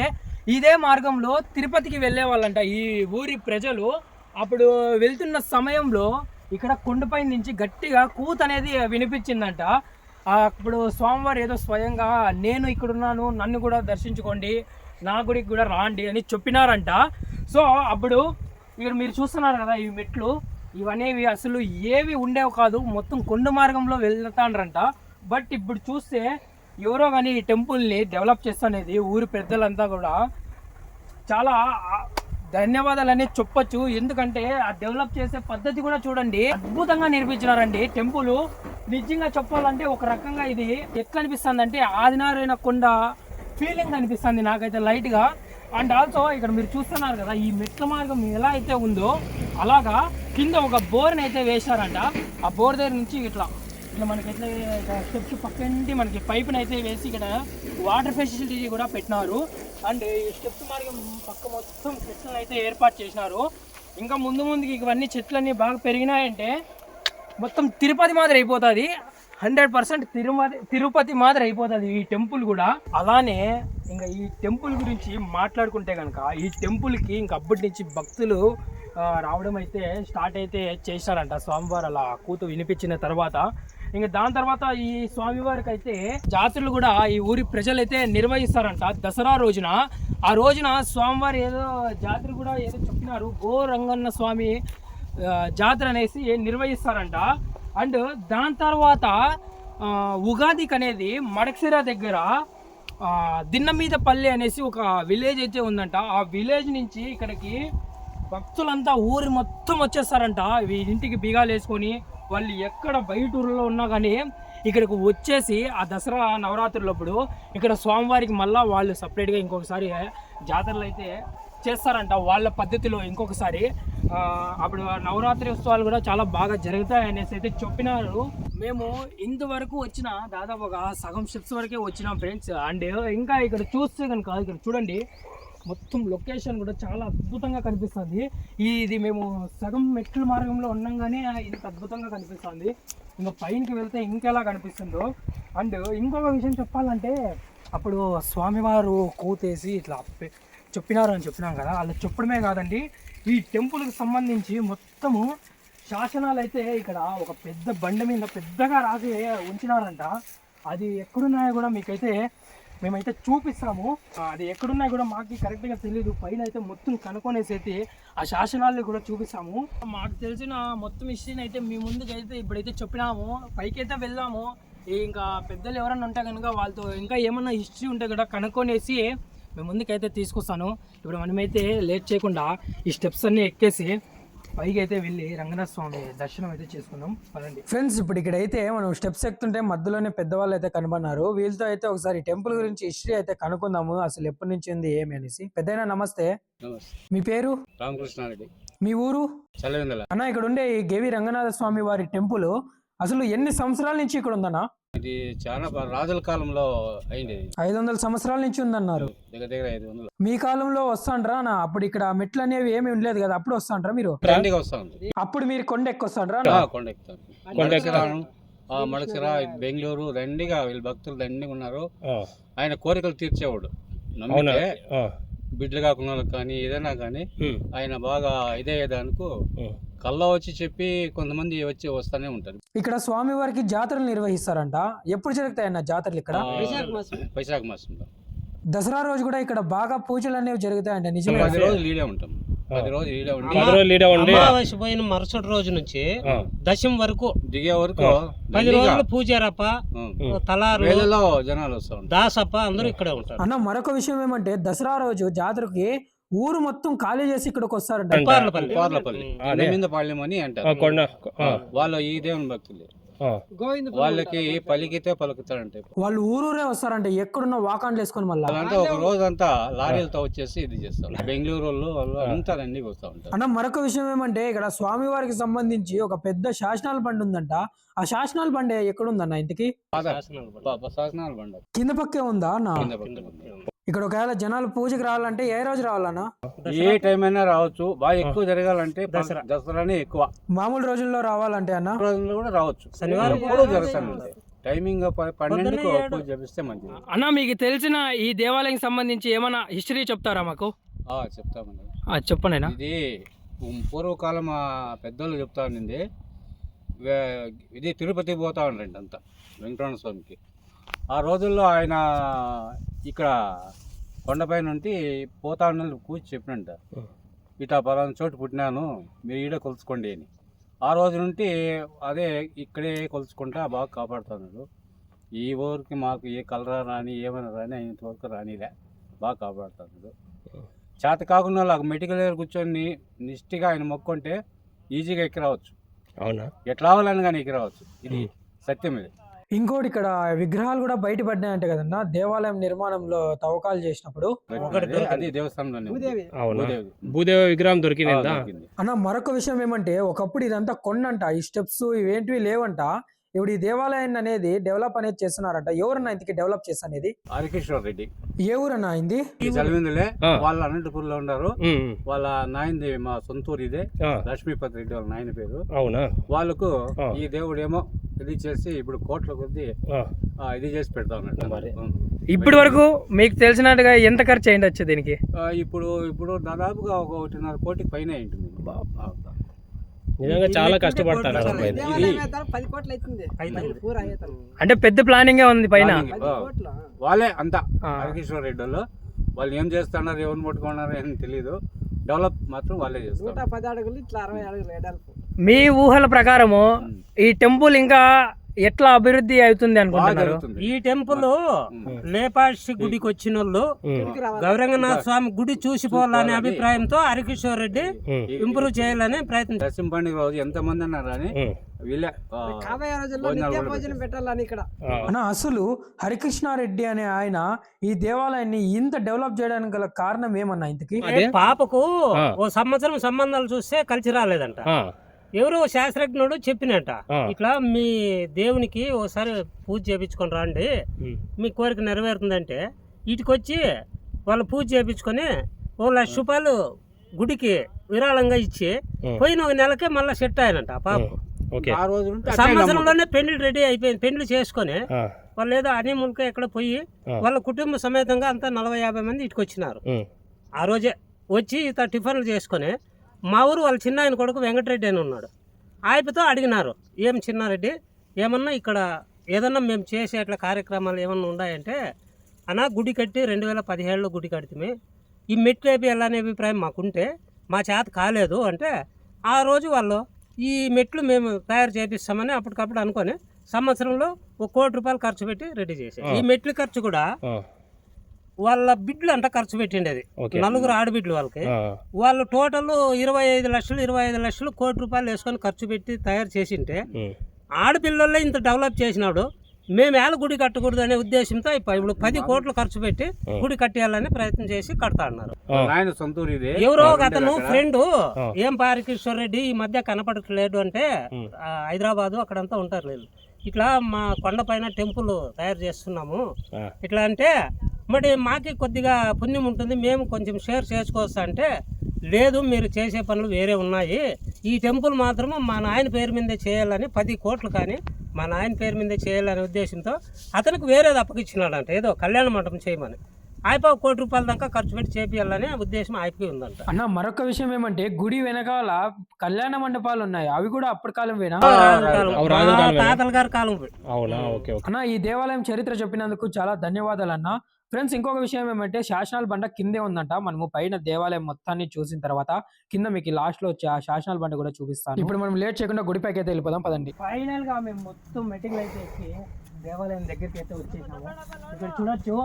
ఇదే మార్గంలో తిరుపతికి వెళ్ళే వాళ్ళంట ఈ ఊరి ప్రజలు. అప్పుడు వెళ్తున్న సమయంలో ఇక్కడ కొండపై నుంచి గట్టిగా కూత అనేది వినిపించిందంట. అప్పుడు స్వామివారు ఏదో స్వయంగా నేను ఇక్కడున్నాను నన్ను కూడా దర్శించుకోండి నా గుడికి కూడా రాండి అని చెప్పినారంట. సో అప్పుడు ఇక్కడ మీరు చూస్తున్నారు కదా ఈ మెట్లు ఇవనేవి అసలు ఏవి ఉండేవి కాదు. మొత్తం కొండ మార్గంలో వెళ్తాండ్రంట. బట్ ఇప్పుడు చూస్తే ఎవరో కానీ ఈ టెంపుల్ని డెవలప్ చేస్తున్నది ఊరి పెద్దలంతా కూడా చాలా ధన్యవాదాలు అనేది చెప్పొచ్చు. ఎందుకంటే ఆ డెవలప్ చేసే పద్ధతి కూడా చూడండి అద్భుతంగా నిర్మించినారండి. టెంపుల్ నిజంగా చెప్పాలంటే ఒక రకంగా ఇది ఎట్లా అనిపిస్తుంది అంటే ఆదినారాయణ కొండ ఫీలింగ్ అనిపిస్తుంది నాకైతే లైట్గా. అండ్ ఆల్సో ఇక్కడ మీరు చూస్తున్నారు కదా ఈ మెట్ల మార్గం ఎలా అయితే ఉందో అలాగా కింద ఒక బోర్ని అయితే వేశారంట. ఆ బోర్ దగ్గర నుంచి ఇట్లా మనకి ఎట్లా స్టెప్స్ పక్కంటి మనకి పైపుని అయితే వేసి ఇక్కడ వాటర్ ఫెసిలిటీ కూడా పెట్టినారు. అండ్ ఈ స్టెప్స్ మార్గం పక్క మొత్తం చెట్లను అయితే ఏర్పాటు చేసినారు. ఇంకా ముందుకి ఇవన్నీ చెట్లన్నీ బాగా పెరిగినాయంటే మొత్తం తిరుపతి మాదిరి అయిపోతుంది. 100% తిరుపతి మాదిరి అయిపోతుంది ఈ టెంపుల్ కూడా. అలానే ఇంకా ఈ టెంపుల్ గురించి మాట్లాడుకుంటే కనుక ఈ టెంపుల్కి ఇంక అప్పటి నుంచి భక్తులు రావడం అయితే స్టార్ట్ అయితే చేశారంట. స్వామివారు అలా కూతు వినిపించిన తర్వాత ఇంకా దాని తర్వాత ఈ స్వామివారికి అయితే జాతరలు కూడా ఈ ఊరి ప్రజలైతే నిర్వహిస్తారంట దసరా రోజున. ఆ రోజున స్వామివారు ఏదో జాతర కూడా ఏదో చెప్పినారు గోరంగన్న స్వామి జాతర అనేసి నిర్వహిస్తారంట. అండ్ దాని తర్వాత ఉగాదికి అనేది మడక్సిర దగ్గర దిన్నమీదపల్లి అనేసి ఒక విలేజ్ అయితే ఉందంట. ఆ విలేజ్ నుంచి ఇక్కడికి భక్తులంతా ఊరి మొత్తం వచ్చేస్తారంట. ఇంటికి బీగాలు వేసుకొని వాళ్ళు ఎక్కడ బయట ఊరిలో ఉన్నా కానీ ఇక్కడికి వచ్చేసి ఆ దసరా నవరాత్రులప్పుడు ఇక్కడ స్వామివారికి మళ్ళీ వాళ్ళు సపరేట్గా ఇంకొకసారి జాతరలు అయితే చేస్తారంట వాళ్ళ పద్ధతిలో ఇంకొకసారి. అప్పుడు నవరాత్రి ఉత్సవాలు కూడా చాలా బాగా జరుగుతాయి అనేసి అయితే చెప్పినారు. మేము ఇంతవరకు వచ్చిన దాదాపు ఒక సగం స్టెప్స్ వరకే వచ్చినాం ఫ్రెండ్స్. అండ్ ఇంకా ఇక్కడ చూస్తే కనుక ఇక్కడ చూడండి మొత్తం లొకేషన్ కూడా చాలా అద్భుతంగా కనిపిస్తుంది. ఇది మేము సగం మెట్ల మార్గంలో ఉన్నాగానే ఇంత అద్భుతంగా కనిపిస్తుంది. ఇంకా పైనకి వెళ్తే ఇంకెలా కనిపిస్తుందో. అండ్ ఇంకొక విషయం చెప్పాలంటే, అప్పుడు స్వామివారు కూతేసి ఇట్లా చెప్పినారు అని చెప్పినాం కదా, అలా చెప్పడమే కాదండి, ఈ టెంపుల్కి సంబంధించి మొత్తము శాసనాలు అయితే ఇక్కడ ఒక పెద్ద బండ మీద పెద్దగా రాసి ఉంచినారంట. అది ఎక్కడున్నాయో కూడా మీకైతే మేమైతే చూపిస్తాము. అది ఎక్కడున్నాయో కూడా మాకు కరెక్ట్గా తెలియదు. పైన అయితే మొత్తం కనుక్కొనేసి అయితే ఆ శాసనాలను కూడా చూపిస్తాము. మాకు తెలిసిన మొత్తం హిస్టరీని అయితే మీ ముందుకైతే ఇప్పుడైతే చెప్పినాము. పైకి అయితే వెళ్దాము. ఇంకా పెద్దలు ఎవరన్నా ఉంటే కనుక వాళ్ళతో ఇంకా ఏమన్నా హిస్టరీ ఉంటే కూడా కనుక్కొనేసి మేము ముందుకైతే తీసుకొస్తాను. ఇప్పుడు మనమైతే లేట్ చేయకుండా ఈ స్టెప్స్ అన్నీ ఎక్కేసి పైకి అయితే వెళ్ళి రంగనాథ స్వామి దర్శనం అయితే చేసుకుందాం పదండి. ఫ్రెండ్స్, ఇప్పుడు ఇక్కడైతే మనం స్టెప్స్ ఎక్కుతుంటే మధ్యలోనే పెద్దవాళ్ళు అయితే కనబడినారు. వీళ్ళతో అయితే ఒకసారి టెంపుల్ గురించి హిస్టరీ అయితే కనుక్కుందాము, అసలు ఎప్పటి నుంచి ఉంది ఏమి అనేసి. పెద్దయినా నమస్తే. మీ పేరు? రామకృష్ణారెడ్డి. మీ ఊరు? చల్లవిందల. అన్న, ఇక్కడ ఉండే ఈ గేవి రంగనాథ స్వామి వారి టెంపుల్ అసలు ఎన్ని సంవత్సరాల నుంచి ఇక్కడ ఉందన్నా? ఇది చాలా రాజుల కాలంలో అయింది. 500 సంవత్సరాల నుంచి ఉందన్నారు. దగ్గర 500. మీ కాలంలో వస్తాండ్రా అన్న? అప్పుడు ఇక్కడ మెట్లు అనేవి ఏమి ఉండలేదు కదా, అప్పుడు వస్తాండ్రా మీరు? దండిగా వస్తా ఉంది. అప్పుడు మీరు కొండ ఎక్కొస్తాండ్రా? కొండ ఎక్కుతాను. మడకరాను, మడకరా, బెంగళూరు దండిగా వీళ్ళు భక్తులు దండిగా ఉన్నారు. ఆయన కోరికలు తీర్చేవాడు. నమ్మితే బిడ్డలు కాకుండా వాళ్ళకి కానీ ఏదైనా కానీ ఆయన బాగా ఇదయ్యేదానికి కల్లా వచ్చి చెప్పి కొంతమంది వస్తానే ఉంటారు. ఇక్కడ స్వామి వారికి జాతరలు నిర్వహిస్తారంట. ఎప్పుడు జరుగుతాయన్న జాతరలు ఇక్కడ? వైశాఖ మాసంలో దసరా రోజు కూడా ఇక్కడ బాగా పూజలు అనేవి జరుగుతాయంట. నిజమే? 10 రోజులు లీడే ఉంటాం. 10 రోజులు లీడే ఉండి అమావాస్య పోయిన మరుసటి రోజు నుంచి దశం వరకు దిగే వరకు 10 రోజులు పూజారప్ప, తలారు, జనాలు వస్తా దాసప్ప అందరూ ఇక్కడే ఉంటారు. అన్న, మరొక విషయం ఏమంటే, దసరా రోజు జాతరకి ఊరు మొత్తం ఖాళీ చేసి ఇక్కడికి వస్తారంట. పార్లపాళ్యం అని అంటారు. వాళ్ళు ఈ దేవుని భక్తులు. వాళ్ళకి పలికితే పలుకుతారంటే వాళ్ళు ఊరూరే వస్తారంటే, ఎక్కడున్న వాకాండ్లు వేసుకొని మళ్ళీ అంటే ఒక రోజు అంతా లారీలతో వచ్చేసి ఇది చేస్తారు. బెంగళూరు వాళ్ళు అంతా అన్ని వస్తూ ఉంటారు. అన్న, మరొక విషయం ఏమంటే, ఇక్కడ స్వామివారికి సంబంధించి ఒక పెద్ద శాసనాల బండి ఉందంట. ఆ శాసనాల బండి ఎక్కడుందన్న ఇంతకి? శాసనాల బండి కింద పక్కే ఉందా అన్న? ఇక్కడ ఒకవేళ జనాలు పూజకి రావాలంటే ఏ రోజు రావాలన్నా? ఏ టైం అయినా రావచ్చు. బాగా ఎక్కువ జరగాలంటే దసరానే ఎక్కువ. మామూలు రోజుల్లో రావాలంటే అన్న రోజుల్లో కూడా రావచ్చు. శనివారం కూడా జరుగుతుంది. టైమింగ్ 12కి పూజ చేపిస్తే మంచిది. అన్న, మీకు తెలిసిన ఈ దేవాలయం సంబంధించి ఏమైనా హిస్టరీ చెప్తారా మాకు? చెప్తామండి. చెప్పండి. ఇది పూర్వకాలం పెద్దోళ్ళు చెప్తా ఉండింది. ఇది తిరుపతి పోతా ఉండండి అంతా వెంకటరమణ స్వామికి. ఆ రోజుల్లో ఆయన ఇక్కడ కొండపై నుండి పోతా ఉన్న కూర్చి చెప్పినంట, ఇట్లా పలానా చోటు పుట్టినాను, మీరు ఈడే కొలుచుకోండి అని. ఆ రోజు నుండి అదే ఇక్కడే కొలుచుకుంటా బాగా కాపాడుతున్నాడు. ఈ ఊరికి మాకు ఏ కలరా రాని ఏమైనా రాని ఇంతవరకు రానిలే, బాగా కాపాడుతున్నాడు. చేత కాకుండా వాళ్ళకి మెడికల్ కూర్చొని నిష్ఠగా ఆయన మొక్కుంటే ఈజీగా ఎక్కి రావచ్చు. అవునా? ఎట్లా రావాలని కానీ ఎక్కి రావచ్చు. ఇది సత్యం. ఇది ఇంకోటి, ఇక్కడ విగ్రహాలు కూడా బయటపడ్డాయంట కదన్నా దేవాలయం నిర్మాణంలో తవ్వకాలు చేసినప్పుడు. అది దేవస్థానంలో భూదేవి విగ్రహం దొరికింది అన్న. మరొక విషయం ఏమంటే, ఒకప్పుడు ఇదంతా కొండంట, ఈ స్టెప్స్ ఇవేంటివి లేవంట. ఇప్పుడు ఈ దేవాలయాన్ని అనేది డెవలప్ అనేది చేస్తున్నారట. ఎవరన్నా ఇంతకి డెవలప్ చేస్తనేది? హరికిషోర్ రెడ్డి. ఏ ఊరన్నా అయింది? చలివిందులే. వాళ్ళ అనంతపూర్ లో ఉన్నారు. వాళ్ళ నాయనది మా సొంతూరు ఇదే, లక్ష్మీపతి రెడ్డి వాళ్ళ నాయన పేరు. అవునా? వాళ్ళకు ఈ దేవుడు ఏమో ఇది చేసి ఇప్పుడు కోట్ల కొద్ది ఇది చేసి పెడతా ఉన్నట్టు. ఇప్పటి వరకు మీకు తెలిసినట్టుగా ఎంత ఖర్చు అయింది వచ్చే దీనికి? ఇప్పుడు దాదాపుగా 1.5 కోటికి పైన ఉంటుంది. నిజంగా చాలా కష్టపడతారు. అంటే పెద్ద ప్లానింగ్ ఉంది పైన. వాళ్ళే అంతా హరికిషోర్ రెడ్డి వాళ్ళు ఏం చేస్తున్నారు, ఎవరిని పట్టుకున్నారు అని తెలీదు. డెవలప్ మాత్రం వాళ్ళే చేస్తారు. 110 అడుగులు, ఇట్లా 60 అడుగులు ఎడల్పు. మీ ఊహల ప్రకారము ఈ టెంపుల్ ఇంకా ఎట్లా అభివృద్ధి అవుతుంది అనుకుంటున్నారు? ఈ టెంపుల్ లేపాక్షి గుడికి వచ్చిన వాళ్ళు గౌరంగనాథ స్వామి గుడి చూసిపోవాలనే అభిప్రాయంతో హరికిషోర్ రెడ్డి ఇంప్రూవ్ చేయాలని ప్రయత్నం. దశం పండుగ రోజు ఎంత మంది అన్నారు అని వీళ్ళే పెట్టాలని ఇక్కడ. అసలు హరికృష్ణారెడ్డి అనే ఆయన ఈ దేవాలయాన్ని ఇంత డెవలప్ చేయడానికి గల కారణం ఏమన్నా ఇంతకి? పాపకు ఓ సంవత్సరం సంబంధాలు చూస్తే కలిసి రాలేదంట. ఎవరో శాస్త్రజ్ఞుడు చెప్పినట్ట, ఇట్లా మీ దేవునికి ఒకసారి పూజ చేయించుకొని రండి, మీ కోరిక నెరవేరుతుందంటే ఇటుకొచ్చి వాళ్ళు పూజ చేయించుకొని 1,00,000 గుడికి విరాళంగా ఇచ్చి పోయిన ఒక నెలకే మళ్ళీ సెట్ అయ్యానంట ఆ పాప. ఆ రోజు నుండి సంవత్సరంలోనే పెళ్లి రెడీ అయిపోయింది. పెళ్లి చేసుకొని వాళ్ళు ఏదో హనీమూన్కి ఎక్కడ పోయి వాళ్ళ కుటుంబ సమేతంగా అంతా 40-50 మంది ఇటుకు వచ్చినారు. ఆ రోజే వచ్చి ఇత టిఫిన్లు చేసుకొని మా ఊరు వాళ్ళ చిన్న ఆయన కొడుకు వెంకటరెడ్డి అని ఉన్నాడు. ఆయనతో అడిగినారు, ఏం చిన్నారెడ్డి ఏమన్నా ఇక్కడ ఏదన్నా మేము చేసే అట్లా కార్యక్రమాలు ఏమన్నా ఉన్నాయంటే, అన్నా గుడి కట్టి 2017లో గుడి కడితే ఈ మెట్లు వేయాలనే అభిప్రాయం మాకుంటే మా చేత కాలేదు అంటే, ఆ రోజు వాళ్ళు ఈ మెట్లు మేము తయారు చేపిస్తామని అప్పటికప్పుడు అనుకొని సంవత్సరంలో ₹1 కోటి ఖర్చు పెట్టి రెడీ చేశారు. ఈ మెట్ల ఖర్చు కూడా వాళ్ళ బిడ్లు అంట ఖర్చు పెట్టిండేది, 4 ఆడబిడ్లు వాళ్ళకి. వాళ్ళు టోటల్ 25 లక్షలు ₹1 కోటి వేసుకొని ఖర్చు పెట్టి తయారు చేసింటే, ఆడపిల్లల్లో ఇంత డెవలప్ చేసినాడు. మేము ఏళ్ళ గుడి కట్టకూడదు అనే ఉద్దేశంతో ఇప్పుడు 10 కోట్లు ఖర్చు పెట్టి గుడి కట్టేయాలని ప్రయత్నం చేసి కడతా అన్నారు. ఎవరో అతను ఫ్రెండ్ ఏం పారికేశ్వర రెడ్డి ఈ మధ్య కనపడట్లేదు అంటే, హైదరాబాదు అక్కడంతా ఉంటారు లేదు, ఇట్లా మా కొండపైన టెంపుల్ తయారు చేస్తున్నాము ఇట్లా అంటే, మరి మాకి కొద్దిగా పుణ్యం ఉంటుంది, మేము కొంచెం షేర్ చేసుకోవచ్చా అంటే, లేదు మీరు చేసే పనులు వేరే ఉన్నాయి, ఈ టెంపుల్ మాత్రము మా నాయన పేరు మీదే చేయాలని 10 కోట్లు కానీ మా నాయన పేరు మీదే చేయాలనే ఉద్దేశంతో అతనికి వేరేది అప్పగిచ్చినాడంట, ఏదో కళ్యాణ మండపం చేయమని. ఆయప ₹1 కోటి దాకా ఖర్చు పెట్టి చేపియాలనే ఉద్దేశం ఆయపకి ఉందంట. అన్న మరొక విషయం ఏమంటే, గుడి వెనకాల కళ్యాణ మండపాలు ఉన్నాయి, అవి కూడా అప్పటి కాలం వేనా? తాతల గారి కాలం. అన్న ఈ దేవాలయం చరిత్ర చెప్పినందుకు చాలా ధన్యవాదాలు అన్న. ఫ్రెండ్స్, ఇంకొక విషయం ఏమంటే, శాసనాల బండ కిందే ఉందంట. మనము పైన దేవాలయం మొత్తాన్ని చూసిన తర్వాత కింద మీకు లాస్ట్ లో వచ్చి ఆ శాసనాల బండ కూడా చూపిస్తాను. ఇప్పుడు మనం లేట్ చేయకుండా గుడిపైకి అయితే వెళ్ళిపోదాం, పదండి. ఫైనల్ గా మేము మొత్తం మెటీరియల్ అయితే ఎక్కి దేవాలయం దగ్గరికి అయితే వచ్చేసాము. ఇక్కడ చూడొచ్చు,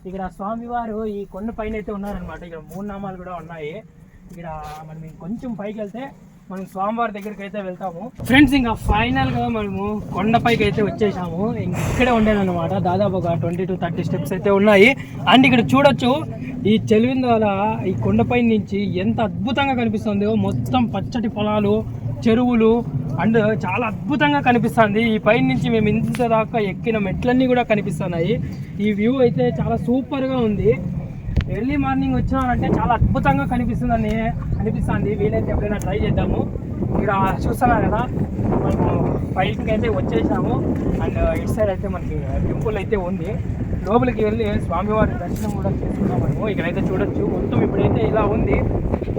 ఇక్కడ స్వామివారు ఈ కొండ పైన అయితే ఉన్నారనమాట. ఇక్కడ 3 నామాలు కూడా ఉన్నాయి. ఇక్కడ మనం కొంచెం పైకి వెళ్తే మనం స్వామివారి దగ్గరికి అయితే వెళ్తాము. ఫ్రెండ్స్, ఇంకా ఫైనల్ గా మనము కొండపైకి అయితే వచ్చేసాము. ఇక్కడే ఉండేదన్నమాట. దాదాపు ఒక 20-30 స్టెప్స్ అయితే ఉన్నాయి. అండ్ ఇక్కడ చూడొచ్చు, ఈ చెలివిందాల ఈ కొండపై నుంచి ఎంత అద్భుతంగా కనిపిస్తుందో, మొత్తం పచ్చటి పొలాలు, చెరువులు అండ్ చాలా అద్భుతంగా కనిపిస్తుంది. ఈ పైన నుంచి మేము ఇంత దాకా ఎక్కిన మెట్లన్నీ కూడా కనిపిస్తున్నాయి. ఈ వ్యూ అయితే చాలా సూపర్గా ఉంది. ఎర్లీ మార్నింగ్ వచ్చినారంటే చాలా అద్భుతంగా అనిపిస్తుంది. వీలైతే ఎప్పుడైనా ట్రై చేద్దాము. ఇక్కడ చూస్తున్నారు కదా, మనము పైకి అయితే వచ్చేసాము. అండ్ ఇటు సైడ్ అయితే మనకి టెంపుల్ అయితే ఉంది. లోపలికి వెళ్ళి స్వామివారి దర్శనం కూడా చేసుకున్నాం మనము. ఇక్కడైతే చూడొచ్చు, మొత్తం ఇప్పుడైతే ఇలా ఉంది.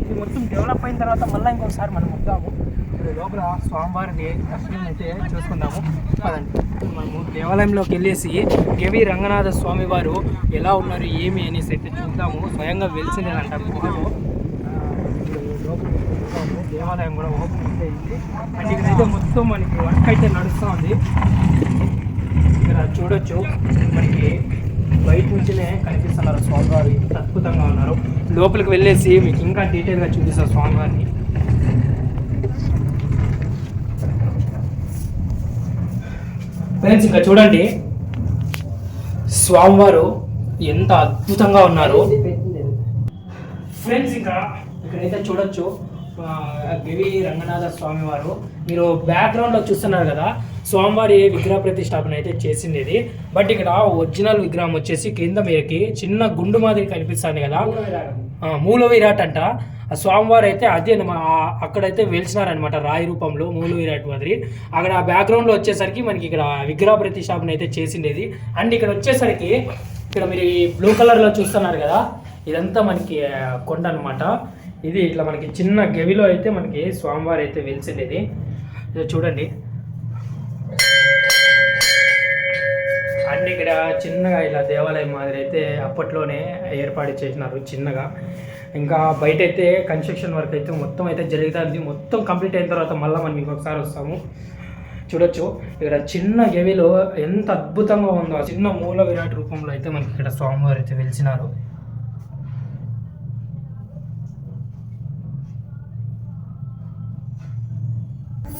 ఇది మొత్తం డెవలప్ అయిన తర్వాత మళ్ళీ ఇంకొకసారి మనం వద్దాము. ఇప్పుడు లోపల స్వామివారిని దర్శనం అయితే చూసుకుందాము, పదండి. మనము దేవాలయంలోకి వెళ్ళేసి కేవి రంగనాథ స్వామి వారు ఎలా ఉన్నారు ఏమి అనేసి అయితే చూద్దాము. స్వయంగా వెలిసిందేనంట గుహలో. దేవాలయం కూడా ఓపెన్ అయింది. అండ్ ఇక్కడైతే మొత్తం మనకి వర్క్ అయితే నడుస్తూ ఉంది. ఇక్కడ చూడొచ్చు, మనకి బయట నుంచినే కనిపిస్తున్నారు స్వామివారు, ఎంత అద్భుతంగా ఉన్నారు. లోపలికి వెళ్ళేసి మీకు ఇంకా డీటెయిల్గా చూపిస్తారు స్వామివారిని. ఫ్రెండ్స్, ఇంకా చూడండి స్వామివారు ఎంత అద్భుతంగా ఉన్నారు. ఫ్రెండ్స్, ఇంకా ఇక్కడైతే చూడొచ్చు కేవి రంగనాథ స్వామి వారు. మీరు బ్యాక్గ్రౌండ్లో చూస్తున్నారు కదా, స్వామివారి విగ్రహ ప్రతిష్టాపన అయితే చేసింది. బట్ ఇక్కడ ఒరిజినల్ విగ్రహం వచ్చేసి కింద మీదకి చిన్న గుండు మాదిరి కనిపిస్తుంది కదా, మూల విరాట్ అంట. ఆ స్వామివారు అయితే అదే అక్కడైతే వెలిసినారనమాట, రాయి రూపంలో మూల విరాట్ మాదిరి. అక్కడ బ్యాక్గ్రౌండ్లో వచ్చేసరికి మనకి ఇక్కడ విగ్రహ ప్రతిష్టాపన అయితే చేసిండేది. అండ్ ఇక్కడ వచ్చేసరికి ఇక్కడ మీరు బ్లూ కలర్లో చూస్తున్నారు కదా, ఇదంతా మనకి కొండ అనమాట. ఇది ఇట్లా మనకి చిన్న గవిలో అయితే మనకి స్వామివారు అయితే వెలిసిండేది. ఇది చూడండి. అండ్ ఇక్కడ చిన్నగా ఇలా దేవాలయం మాదిరి అయితే అప్పట్లోనే ఏర్పాటు చేసినారు చిన్నగా. ఇంకా బయట అయితే కన్స్ట్రక్షన్ వర్క్ అయితే మొత్తం అయితే జరుగుతుంది. మొత్తం కంప్లీట్ అయిన తర్వాత మళ్ళీ మనం ఇంకొకసారి వస్తాము. చూడొచ్చు, ఇక్కడ చిన్న గవిలో ఎంత అద్భుతంగా ఉందో, చిన్న మూల విరాట్ రూపంలో అయితే మనకి ఇక్కడ స్వామివారు అయితే వెలిసినారు.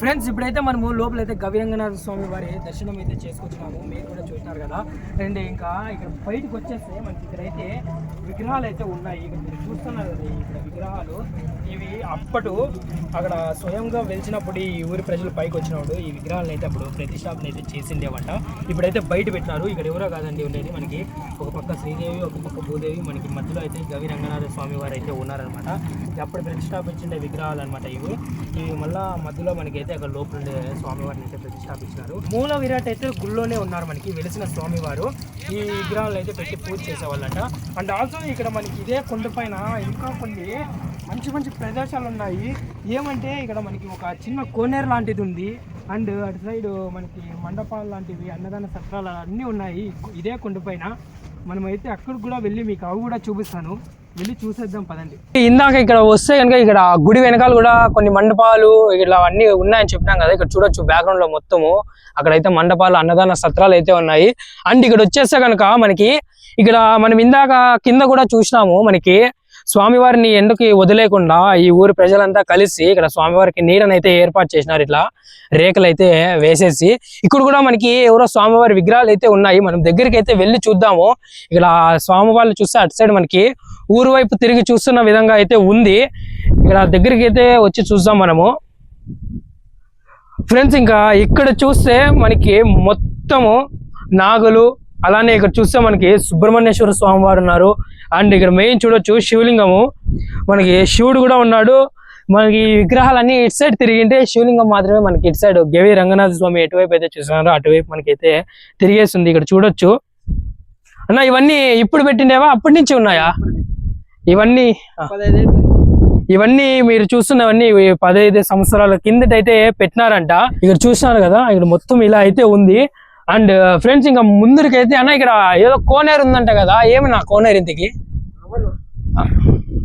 ఫ్రెండ్స్ ఇప్పుడైతే మనము లోపలైతే గవిరంగనాథ స్వామి వారి దర్శనం అయితే చేసుకొచ్చినాము. మీరు కూడా చూసినారు కదా. అండ్ ఇంకా ఇక్కడ బయటకు వచ్చేస్తే మనకి ఇక్కడైతే విగ్రహాలు అయితే ఉన్నాయి. ఇక్కడ మీరు చూస్తున్నారు కదా, ఇక్కడ విగ్రహాలు ఇవి అప్పటి అక్కడ స్వయంగా వెలిచినప్పుడు ఈ ఊరి ప్రజలు పైకి వచ్చినప్పుడు ఈ విగ్రహాలను అయితే అప్పుడు ప్రతిష్టాపన అయితే చేసిండేవంట. ఇప్పుడైతే బయట పెట్టినారు. ఇక్కడ ఎవరో కాదండి ఉండేది, మనకి ఒక పక్క శ్రీదేవి ఒక పక్క భూదేవి, మనకి మధ్యలో అయితే గవిరంగనాథ స్వామి వారు అయితే ఉన్నారనమాట. అప్పుడు ప్రతిష్టాపించే విగ్రహాలు అనమాట ఇవి మళ్ళీ మధ్యలో మనకి అయితే అక్కడ లోపల స్వామివారిని అయితే ప్రతిష్టాపించినారు. మూల విరాట్ అయితే గుళ్ళోనే ఉన్నారు మనకి వెలిసిన స్వామివారు. ఈ విగ్రహాలు అయితే పెట్టి పూజ చేసేవాళ్ళంట. అండ్ ఆల్సో ఇక్కడ మనకి ఇదే కొండ పైన ఇంకా కొన్ని మంచి మంచి ప్రదేశాలు ఉన్నాయి. ఏమంటే ఇక్కడ మనకి ఒక చిన్న కోనేరు లాంటిది ఉంది. అండ్ అటు సైడ్ మనకి మండపాలు లాంటివి, అన్నదాన సత్రాలు అన్నీ ఉన్నాయి ఇదే కొండ పైన. మనమైతే అక్కడికి కూడా వెళ్ళి మీకు అవి కూడా చూపిస్తాను, వెళ్ళి చూసేద్దాం పదండి. ఇందాక ఇక్కడ వస్తే కనుక ఇక్కడ గుడి వెనకాల కూడా కొన్ని మండపాలు ఇట్లా అన్నీ ఉన్నాయని చెప్పినాం కదా. ఇక్కడ చూడొచ్చు బ్యాక్గ్రౌండ్ లో మొత్తము అక్కడైతే మండపాలు, అన్నదాన సత్రాలు అయితే ఉన్నాయి. అండ్ ఇక్కడ వచ్చేస్తే కనుక మనకి ఇక్కడ మనం ఇందాక కింద కూడా చూసినాము, మనకి స్వామివారిని ఎండకి వదిలేకుండా ఈ ఊరి ప్రజలంతా కలిసి ఇక్కడ స్వామివారికి నీడనైతే ఏర్పాటు చేసినారు. ఇట్లా రేకులు అయితే వేసేసి ఇక్కడ కూడా మనకి ఎవరో స్వామివారి విగ్రహాలు అయితే ఉన్నాయి. మనం దగ్గరికి అయితే వెళ్ళి చూద్దాము. ఇక్కడ స్వామివారిని చూస్తే అటు సైడ్ మనకి ఊరు వైపు తిరిగి చూస్తున్న విధంగా అయితే ఉంది. ఇక్కడ దగ్గరికి అయితే వచ్చి చూద్దాం మనము. ఫ్రెండ్స్ ఇంకా ఇక్కడ చూస్తే మనకి మొత్తము నాగులు, అలానే ఇక్కడ చూస్తే మనకి సుబ్రహ్మణ్యేశ్వర స్వామి వారు ఉన్నారు. అండ్ ఇక్కడ మెయిన్ చూడొచ్చు శివలింగము, మనకి శివుడు కూడా ఉన్నాడు. మనకి విగ్రహాలన్నీ ఇటు సైడ్ తిరిగింటే శివలింగం మాత్రమే మనకి ఇటు సైడ్ గవి రంగనాథ స్వామి ఎటువైపు అయితే చూస్తున్నారో అటువైపు మనకైతే తిరిగేస్తుంది. ఇక్కడ చూడొచ్చు అన్న, ఇవన్నీ ఇప్పుడు పెట్టిండేవా అప్పటి నుంచి ఉన్నాయా? ఇవన్నీ మీరు చూస్తున్నవన్నీ 15 సంవత్సరాల కిందటైతే పెట్టినారంట. ఇక్కడ చూస్తున్నారు కదా, ఇక్కడ మొత్తం ఇలా అయితే ఉంది. అండ్ ఫ్రెండ్స్ ఇంకా ముందరికైతే అన్న ఇక్కడ ఏదో కోనేరు ఉందంట కదా, ఏమి నా కోనేరు ఇంతకి?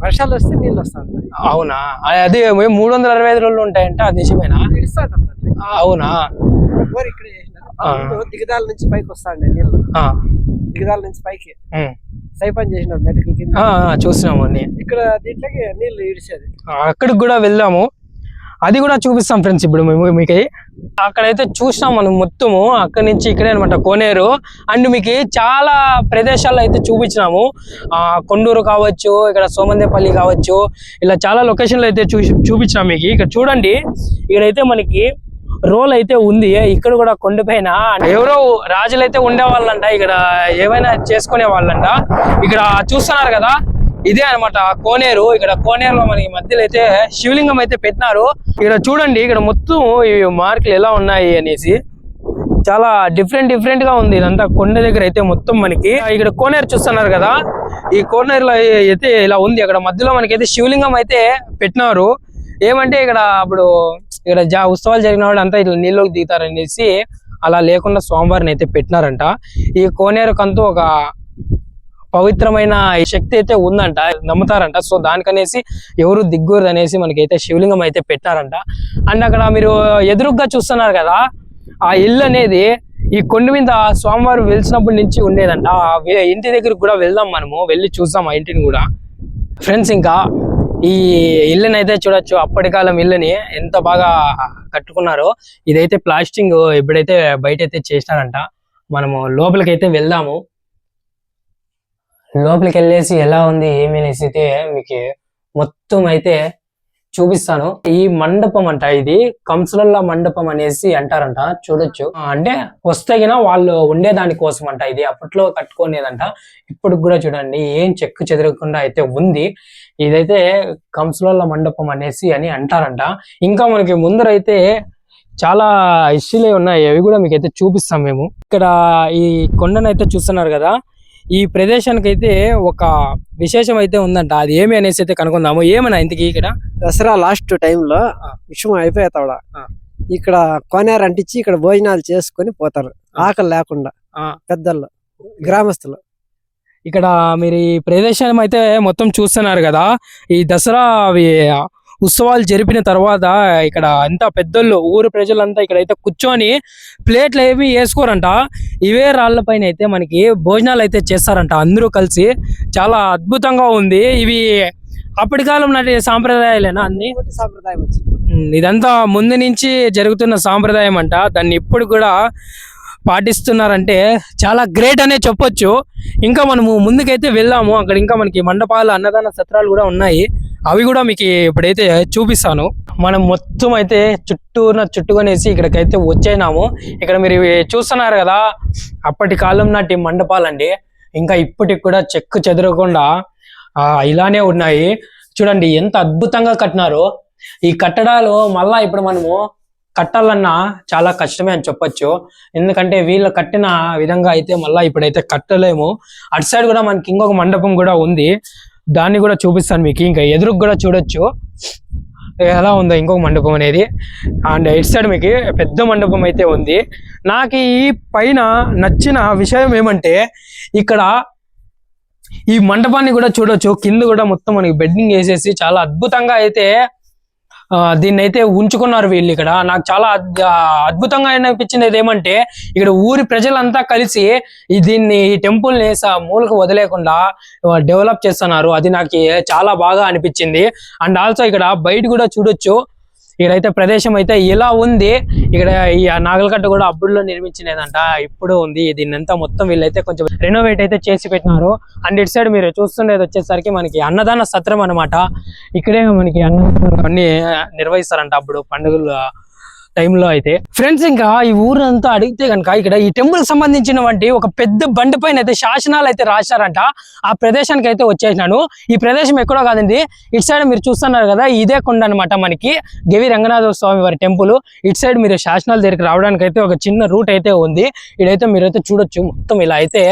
వర్షాలు వస్తే నీళ్ళు వస్తాయి. అవునా? అదే 365 రోజులు ఉంటాయంట, అది నిజమేనా? అవునా? దిగదాల నుంచి పైకి వస్తాండి నీళ్ళు, దిగదాల నుంచి పైకి సైపన్ చేసినారు మెడికల్ కింద చూసినాము అన్ని. ఇక్కడ దీంట్లోకి నీళ్ళు ఇడిచేది. అక్కడికి కూడా వెళ్దాము, అది కూడా చూపిస్తాం ఫ్రెండ్స్. ఇప్పుడు మీకు అక్కడైతే చూసినాం మనం మొత్తము. అక్కడి నుంచి ఇక్కడే అనమాట కోనేరు. అండ్ మీకు చాలా ప్రదేశాల్లో అయితే చూపించినాము. కొండూరు కావచ్చు, ఇక్కడ సోమందేపల్లి కావచ్చు, ఇలా చాలా లొకేషన్లు అయితే చూపించినాం మీకు. ఇక్కడ చూడండి, ఇక్కడైతే మనకి రోల్ అయితే ఉంది. ఇక్కడ కూడా కొండపైన ఎవరో రాజులు అయితే ఉండేవాళ్ళంట, ఇక్కడ ఏమైనా చేసుకునే వాళ్ళంట. ఇక్కడ చూస్తున్నారు కదా, ఇదే అనమాట కోనేరు. ఇక్కడ కోనేరులో మనకి మధ్యలో అయితే శివలింగం అయితే పెట్టినారు. ఇక్కడ చూడండి, ఇక్కడ మొత్తం ఈ మార్కులు ఎలా ఉన్నాయి అనేసి చాలా డిఫరెంట్ గా ఉంది. ఇదంతా కొండ దగ్గర అయితే మొత్తం మనకి ఇక్కడ కోనేరు చూస్తున్నారు కదా, ఈ కోనేరులో అయితే ఇలా ఉంది. అక్కడ మధ్యలో మనకైతే శివలింగం అయితే పెట్టినారు. ఏమంటే ఇక్కడ అప్పుడు ఇక్కడ ఉత్సవాలు జరిగిన వాళ్ళు అంతా ఇట్లా నీళ్ళలోకి దిగుతారనేసి అలా లేకుండా స్వామివారిని అయితే పెట్టినారంట. ఈ కోనేరుకంటూ ఒక పవిత్రమైన శక్తి అయితే ఉందంట, నమ్ముతారంట. సో దానికనేసి ఎవరు దిగ్గూరు అనేసి మనకైతే శివలింగం అయితే పెట్టారంట. అండ్ అక్కడ మీరు ఎదురుగ్గా చూస్తున్నారు కదా, ఆ ఇల్లు అనేది ఈ కొండ మీద స్వామివారు వెలిసినప్పటి నుంచి ఉండేదంట. ఆ ఇంటి దగ్గరికి కూడా వెళ్దాం, మనము వెళ్ళి చూద్దాం ఆ ఇంటిని కూడా. ఫ్రెండ్స్ ఇంకా ఈ ఇల్లుని అయితే చూడొచ్చు, అప్పటి కాలం ఇల్లుని ఎంత బాగా కట్టుకున్నారో. ఇదైతే ప్లాస్టింగ్ ఎప్పుడైతే బయట అయితే చేసినారంట. మనము లోపలికైతే వెళ్దాము. లోపలికి వెళ్ళేసి ఎలా ఉంది ఏమి అనేసి అయితే మీకు మొత్తం అయితే చూపిస్తాను. ఈ మండపం అంట, ఇది కంసులల్ల మండపం అనేసి అంటారంట. చూడొచ్చు, అంటే వస్తగిన వాళ్ళు ఉండేదాని కోసం అంట. ఇది అప్పట్లో కట్టుకునేదంట. ఇప్పుడు కూడా చూడండి, ఏం చెక్కు చెదరకుండా అయితే ఉంది. ఇదైతే కంసులల్ల మండపం అనేసి అని అంటారంట. ఇంకా మనకి ముందరైతే చాలా హిస్టరీలే ఉన్నాయి, అవి కూడా మీకు అయితే చూపిస్తాం మేము. ఇక్కడ ఈ కొండనైతే చూస్తున్నారు కదా, ఈ ప్రదేశానికి అయితే ఒక విశేషం అయితే ఉందంట. అది ఏమి అనేసి అయితే కనుక్కుందాము. ఏమన్నా ఇంతకీ ఇక్కడ దసరా లాస్ట్ టైంలో విషయం అయిపోయేతాడ ఇక్కడ కోనేరు అంటించి ఇక్కడ భోజనాలు చేసుకొని పోతారు, ఆకలి లేకుండా పెద్దలు గ్రామస్తులు. ఇక్కడ మీరు ఈ ప్రదేశం అయితే మొత్తం చూస్తున్నారు కదా, ఈ దసరా ఉత్సవాలు జరిపిన తర్వాత ఇక్కడ అంతా పెద్దోళ్ళు ఊరు ప్రజలంతా ఇక్కడైతే కూర్చొని ప్లేట్లు ఏమి వేసుకోరంట. ఇవే రాళ్ల పైన అయితే మనకి భోజనాలు అయితే చేస్తారంట అందరూ కలిసి. చాలా అద్భుతంగా ఉంది. ఇవి అప్పటి కాలం నాటి సాంప్రదాయాలేనా? అన్ని సాంప్రదాయం వచ్చింది. ఇదంతా ముందు నుంచి జరుగుతున్న సాంప్రదాయం అంట. దాన్ని ఇప్పుడు కూడా పాటిస్తున్నారంటే చాలా గ్రేట్ అనే చెప్పొచ్చు. ఇంకా మనము ముందుకైతే వెళ్దాము. అక్కడ ఇంకా మనకి మండపాలు, అన్నదాన సత్రాలు కూడా ఉన్నాయి. అవి కూడా మీకు ఇప్పుడైతే చూపిస్తాను. మనం మొత్తం అయితే చుట్టుకొనేసి ఇక్కడికైతే వచ్చేనాము. ఇక్కడ మీరు చూస్తున్నారు కదా, అప్పటి కాలం నాటి మండపాలండి. ఇంకా ఇప్పటికి కూడా చెక్కు చెదరకుండా ఇలానే ఉన్నాయి. చూడండి ఎంత అద్భుతంగా కట్టినారో. ఈ కట్టడాలు మళ్ళా ఇప్పుడు మనము కట్టాలన్నా చాలా కష్టమే అని చెప్పొచ్చు. ఎందుకంటే వీళ్ళు కట్టిన విధంగా అయితే మళ్ళీ ఇప్పుడైతే కట్టలేము. అటు సైడ్ కూడా మనకి ఇంకొక మండపం కూడా ఉంది, దాన్ని కూడా చూపిస్తాను మీకు. ఇంకా ఎదురుకు కూడా చూడొచ్చు ఎలా ఉందో ఇంకొక మండపం అనేది. అండ్ ఇటు సైడ్ మీకు పెద్ద మండపం అయితే ఉంది. నాకు ఈ పైన నచ్చిన విషయం ఏమంటే ఇక్కడ ఈ మండపాన్ని కూడా చూడొచ్చు. కింద కూడా మొత్తం మనకి బెడ్డింగ్ వేసేసి చాలా అద్భుతంగా అయితే దీన్ని అయితే ఉంచుకున్నారు వీళ్ళు ఇక్కడ. నాకు చాలా అద్భుతంగా అనిపించింది ఏమంటే ఇక్కడ ఊరి ప్రజలంతా కలిసి దీన్ని ఈ టెంపుల్ ని మూలకు వదిలేకుండా డెవలప్ చేస్తున్నారు. అది నాకు చాలా బాగా అనిపించింది. అండ్ ఆల్సో ఇక్కడ బయట కూడా చూడొచ్చు. ఇక్కడైతే ప్రదేశం అయితే ఇలా ఉంది. ఇక్కడ ఈ నాగలకట్ట కూడా అప్పుడులో నిర్మించినదంట, ఇప్పుడు ఉంది. దీన్నంతా మొత్తం వీళ్ళైతే కొంచెం రెనోవేట్ అయితే చేసి పెట్టినారు. అండ్ ఇటు సైడ్ మీరు చూస్తుండేది వచ్చేసరికి మనకి అన్నదాన సత్రం అనమాట. ఇక్కడే మనకి అన్నదానం అన్ని నిర్వహిస్తారంట అప్పుడు పండుగల టైంలో అయితే. ఫ్రెండ్స్, ఇంకా ఈ ఊరంతా అడిగితే కనుక ఇక్కడ ఈ టెంపుల్ సంబంధించినటువంటి ఒక పెద్ద బండి పైన అయితే శాసనాలు అయితే రాశారంట. ఆ ప్రదేశానికి అయితే వచ్చేసినాను. ఈ ప్రదేశం ఎక్కడో కాదండి, ఇటు సైడ్ మీరు చూస్తున్నారు కదా, ఇదే కొండ అనమాట మనకి గవి రంగనాథ స్వామి వారి టెంపుల్. ఇటు సైడ్ మీరు శాసనాల దగ్గరికి రావడానికి అయితే ఒక చిన్న రూట్ అయితే ఉంది. ఇదైతే మీరైతే చూడొచ్చు. మొత్తం ఇలా అయితే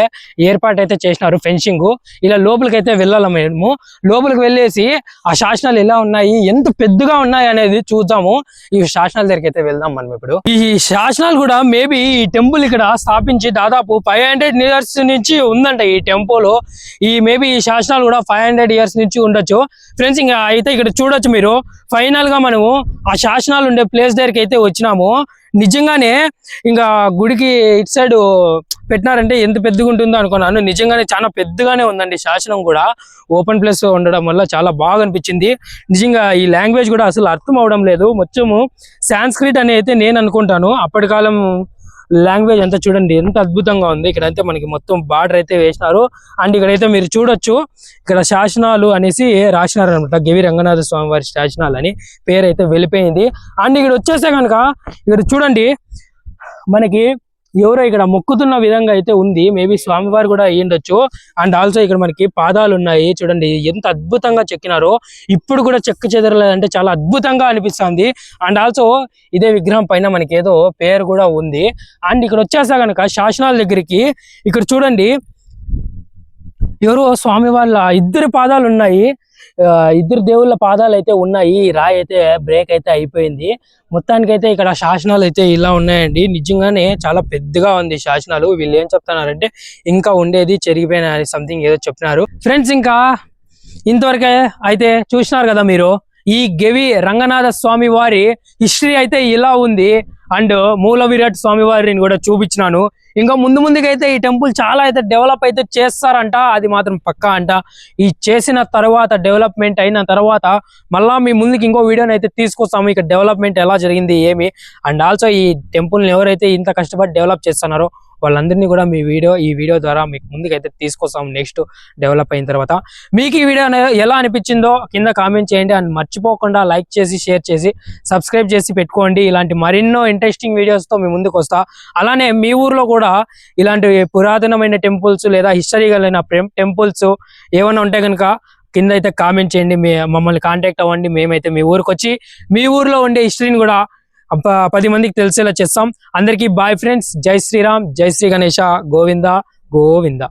ఏర్పాటు అయితే చేసినారు, ఫెన్సింగ్. ఇలా లోపలికి అయితే వెళ్ళాలి. మేము లోపలికి వెళ్ళేసి ఆ శాసనాలు ఎలా ఉన్నాయి, ఎంత పెద్దగా ఉన్నాయి అనేది చూద్దాము. ఈ శాసనాల దగ్గరికి అయితే వెళ్దాం మనం ఇప్పుడు. ఈ శాసనాలు కూడా మేబీ ఈ టెంపుల్ ఇక్కడ స్థాపించి దాదాపు 500 years నుంచి ఉందంట ఈ టెంపుల్. మేబీ ఈ శాసనాలు కూడా 500 years నుంచి ఉండొచ్చు. ఫ్రెండ్స్, ఇంకా అయితే ఇక్కడ చూడొచ్చు మీరు. ఫైనల్ గా మనము ఆ శాసనాలు ఉండే ప్లేస్ దగ్గరికి అయితే వచ్చినాము. నిజంగానే ఇంకా గుడికి ఇటు సైడ్ పెట్టినారంటే ఎంత పెద్దగా ఉంటుందో అనుకున్నాను. నిజంగానే చాలా పెద్దగానే ఉందండి. శాసనం కూడా ఓపెన్ ప్లేస్ ఉండడం వల్ల చాలా బాగా అనిపించింది. నిజంగా ఈ లాంగ్వేజ్ కూడా అసలు అర్థం అవడం లేదు. మొత్తము సాంస్క్రిట్ అని అయితే నేను అనుకుంటాను. అప్పటి కాలం లాంగ్వేజ్ అంతా చూడండి ఎంత అద్భుతంగా ఉంది. ఇక్కడైతే మనకి మొత్తం బార్డర్ అయితే వేసినారు. అండ్ ఇక్కడైతే మీరు చూడొచ్చు, ఇక్కడ శాసనాలు అనేసి రాసినారు అనమాట. గవి రంగనాథ స్వామి వారి శాసనాలు అని పేరు అయితే వెళ్ళిపోయింది. అండ్ ఇక్కడ వచ్చేస్తే కనుక ఇక్కడ చూడండి, మనకి ఎవరో ఇక్కడ మొక్కుతున్న విధంగా అయితే ఉంది. మేబీ స్వామివారు కూడా అయ్యిండొచ్చు. అండ్ ఆల్సో ఇక్కడ మనకి పాదాలు ఉన్నాయి. చూడండి ఎంత అద్భుతంగా చెక్కినారో. ఇప్పుడు కూడా చెక్కు చెదరలేదంటే చాలా అద్భుతంగా అనిపిస్తుంది. అండ్ ఆల్సో ఇదే విగ్రహం పైన మనకి ఏదో పేరు కూడా ఉంది. అండ్ ఇక్కడ వచ్చేసా కనుక శాసనాల దగ్గరికి ఇక్కడ చూడండి, ఎవరో స్వామి వాళ్ళ ఇద్దరు పాదాలు ఉన్నాయి. ఇద్దరు దేవుళ్ళ పాదాలు అయితే ఉన్నాయి. ఈ రాయి అయితే బ్రేక్ అయితే అయిపోయింది. మొత్తానికైతే ఇక్కడ శాసనాలు అయితే ఇలా ఉన్నాయండి. నిజంగానే చాలా పెద్దగా ఉంది శాసనాలు. వీళ్ళు ఏం చెప్తున్నారంటే ఇంకా ఉండేది చెరిగిపోయిన సంథింగ్ ఏదో చెప్తున్నారు. ఫ్రెండ్స్, ఇంకా ఇంతవరకే అయితే చూసినారు కదా మీరు. ఈ గవి రంగనాథ స్వామి వారి హిస్టరీ అయితే ఇలా ఉంది. అండ్ మూల విరాట్ స్వామి వారిని కూడా చూపించినాను. ఇంకా ముందుకైతే ఈ టెంపుల్ చాలా అయితే డెవలప్ అయితే చేస్తారంట, అది మాత్రం పక్కా అంట. ఈ చేసిన తర్వాత డెవలప్మెంట్ అయిన తర్వాత మళ్ళా మీ ముందుకి ఇంకో వీడియోని అయితే తీసుకొస్తాము. ఇక్కడ డెవలప్మెంట్ ఎలా జరిగింది ఏమి. అండ్ ఆల్సో ఈ టెంపుల్ని ఎవరైతే ఇంత కష్టపడి డెవలప్ చేస్తున్నారో వాళ్ళందరినీ కూడా ఈ వీడియో ద్వారా మీకు ముందుకైతే తీసుకొస్తాం నెక్స్ట్ డెవలప్ అయిన తర్వాత. మీకు ఈ వీడియో ఎలా అనిపించిందో కింద కామెంట్ చేయండి. అండ్ మర్చిపోకుండా లైక్ చేసి షేర్ చేసి సబ్స్క్రైబ్ చేసి పెట్టుకోండి. ఇలాంటి మరెన్నో ఇంట్రెస్టింగ్ వీడియోస్తో మీ ముందుకు వస్తా. అలానే మీ ఊర్లో కూడా ఇలాంటి పురాతనమైన టెంపుల్స్ లేదా హిస్టరీ కలిగిన టెంపుల్స్ ఏమైనా ఉంటే కనుక కింద అయితే కామెంట్ చేయండి. మమ్మల్ని కాంటాక్ట్ అవ్వండి. మేమైతే మీ ఊరికి వచ్చి మీ ఊర్లో ఉండే హిస్టరీని కూడా 10 మందికి తెలిసేలా చేస్తాం. అందరికీ బాయ్ ఫ్రెండ్స్. జై శ్రీరామ్, జై శ్రీ గణేష, గోవింద గోవింద.